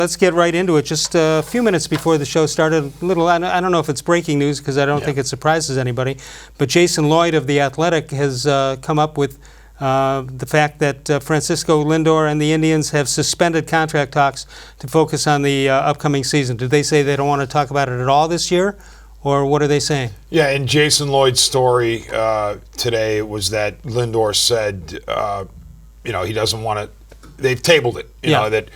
Let's get right into it. Just a few minutes before the show started, I don't know if it's breaking news because I don't think it surprises anybody, but Jason Lloyd of The Athletic has come up with the fact that Francisco Lindor and the Indians have suspended contract talks to focus on the upcoming season. Did they say they don't want to talk about it at all this year, or what are they saying? Yeah, in Jason Lloyd's story today was that Lindor said, he doesn't want to. They've tabled it. You know that.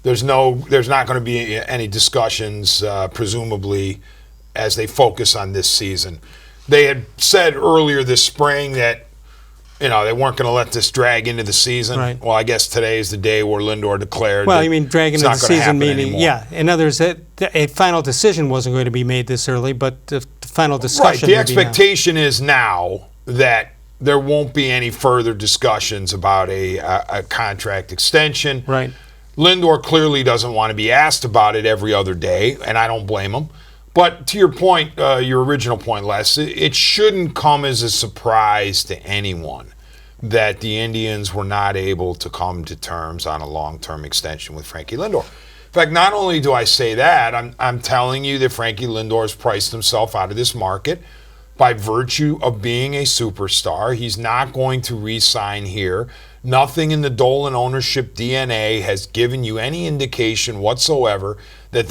There's not going to be any discussions, presumably, as they focus on this season. They had said earlier this spring that, they weren't going to let this drag into the season. Right. Well, I guess today is the day where Lindor declared. Well, you mean drag into the season, meaning in other words, a final decision wasn't going to be made this early, but the final discussion. Right. The expectation is now that there won't be any further discussions about a contract extension. Right. Lindor clearly doesn't want to be asked about it every other day, and I don't blame him. But to your point, your original point, Les, it shouldn't come as a surprise to anyone that the Indians were not able to come to terms on a long-term extension with Frankie Lindor. In fact, not only do I say that, I'm telling you that Frankie Lindor has priced himself out of this market by virtue of being a superstar. He's not going to re-sign here. Nothing in the Dolan ownership DNA has given you any indication whatsoever that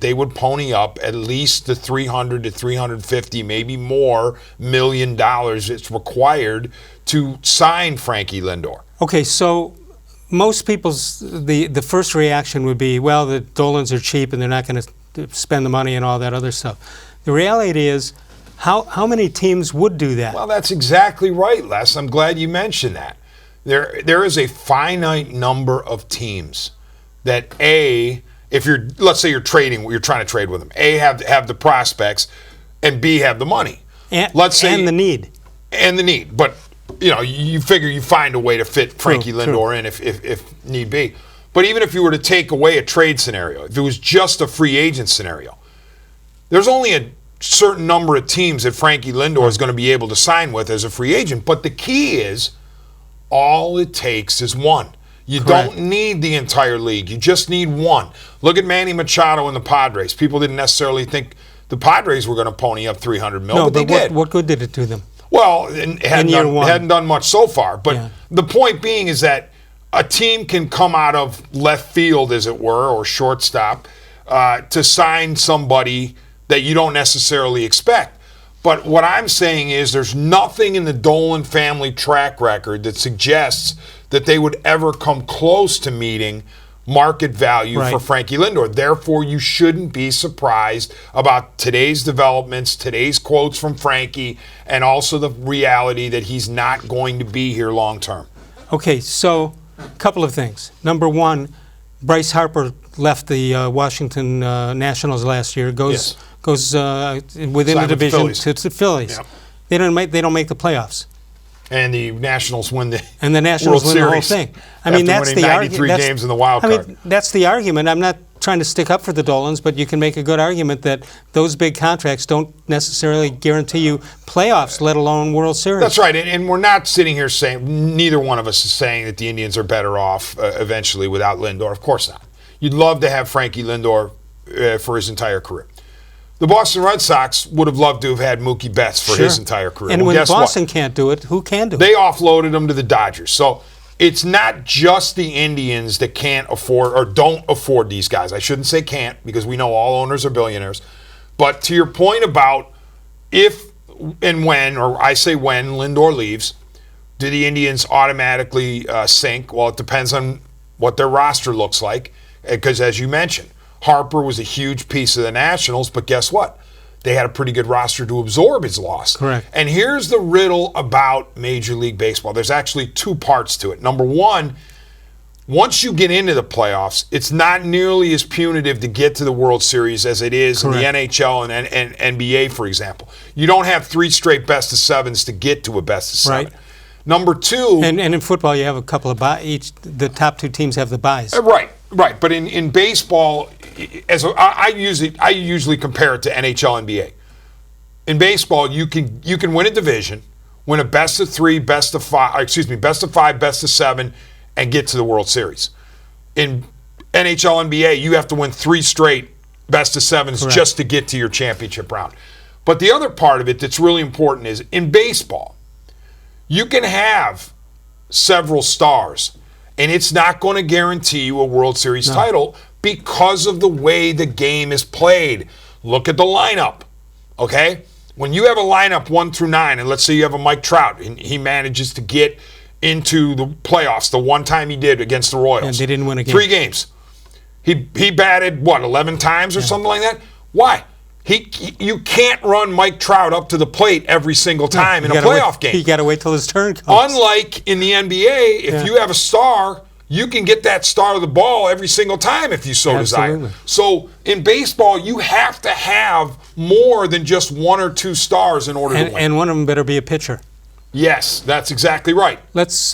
they would pony up at least the $300 to $350, maybe more $1 million it's required to sign Frankie Lindor. Okay, so most people's the first reaction would be, well, the Dolans are cheap and they're not going to spend the money and all that other stuff. The reality is, how many teams would do that? Well, that's exactly right, Les. I'm glad you mentioned that. There is a finite number of teams that let's say you're trying to trade with them. A, have the prospects, and B, have the money. And the need. And the need. But, you figure you find a way to fit Frankie Lindor in if need be. But even if you were to take away a trade scenario, if it was just a free agent scenario, there's only a certain number of teams that Frankie Lindor is going to be able to sign with as a free agent. But the key is, all it takes is one. You don't need the entire league. You just need one. Look at Manny Machado and the Padres. People didn't necessarily think the Padres were going to pony up $300 million, but they did. What good did it do them? Well, it hadn't done much so far. But the point being is that a team can come out of left field, as it were, or shortstop, to sign somebody that you don't necessarily expect. But what I'm saying is there's nothing in the Dolan family track record that suggests that they would ever come close to meeting market value for Frankie Lindor. Therefore, you shouldn't be surprised about today's developments, today's quotes from Frankie, and also the reality that he's not going to be here long term. Okay, so a couple of things. Number one, Bryce Harper left the Washington Nationals last year, goes within the division to the Phillies. Yep. They don't make the playoffs. And the Nationals win the World Series, the whole thing. I mean, that's the argument. Games in the wild card. I mean, that's the argument. I'm not trying to stick up for the Dolans, but you can make a good argument that those big contracts don't necessarily guarantee you playoffs, let alone World Series. That's right. And we're not sitting here saying, neither one of us is saying that the Indians are better off eventually without Lindor. Of course not. You'd love to have Frankie Lindor for his entire career. The Boston Red Sox would have loved to have had Mookie Betts for his entire career. And when Boston can't do it, who can do it? They offloaded him to the Dodgers. So it's not just the Indians that can't afford or don't afford these guys. I shouldn't say can't, because we know all owners are billionaires. But to your point about if and when, or I say when, Lindor leaves, do the Indians automatically sink? Well, it depends on what their roster looks like. Because as you mentioned, Harper was a huge piece of the Nationals, but guess what? They had a pretty good roster to absorb his loss. Correct. And here's the riddle about Major League Baseball. There's actually two parts to it. Number one, once you get into the playoffs, it's not nearly as punitive to get to the World Series as it is in the NHL and NBA, for example. You don't have 3 straight best-of-7s to get to a best-of-7. Right. Number two... And in football, you have a couple of buys. The top 2 teams have the buys. Right. But in baseball, I usually compare it to NHL, NBA. In baseball, you can win a division, win a best-of-3, best-of-5, best-of-7, and get to the World Series. In NHL, NBA, you have to win 3 straight best of 7s Correct. just to get to your championship round. But the other part of it that's really important is in baseball, you can have several stars, and it's not going to guarantee you a World Series title because of the way the game is played. Look at the lineup, okay? When you have a lineup 1 through 9, and let's say you have a Mike Trout, and he manages to get into the playoffs the one time he did against the Royals. And they didn't win a game. 3 games. He batted, 11 times or something like that? Why? You can't run Mike Trout up to the plate every single time in a playoff game. You got to wait till his turn comes. Unlike in the NBA, if you have a star, you can get that star of the ball every single time if you so desire. So in baseball, you have to have more than just 1 or 2 stars in order to win. And one of them better be a pitcher. Yes, that's exactly right. Let's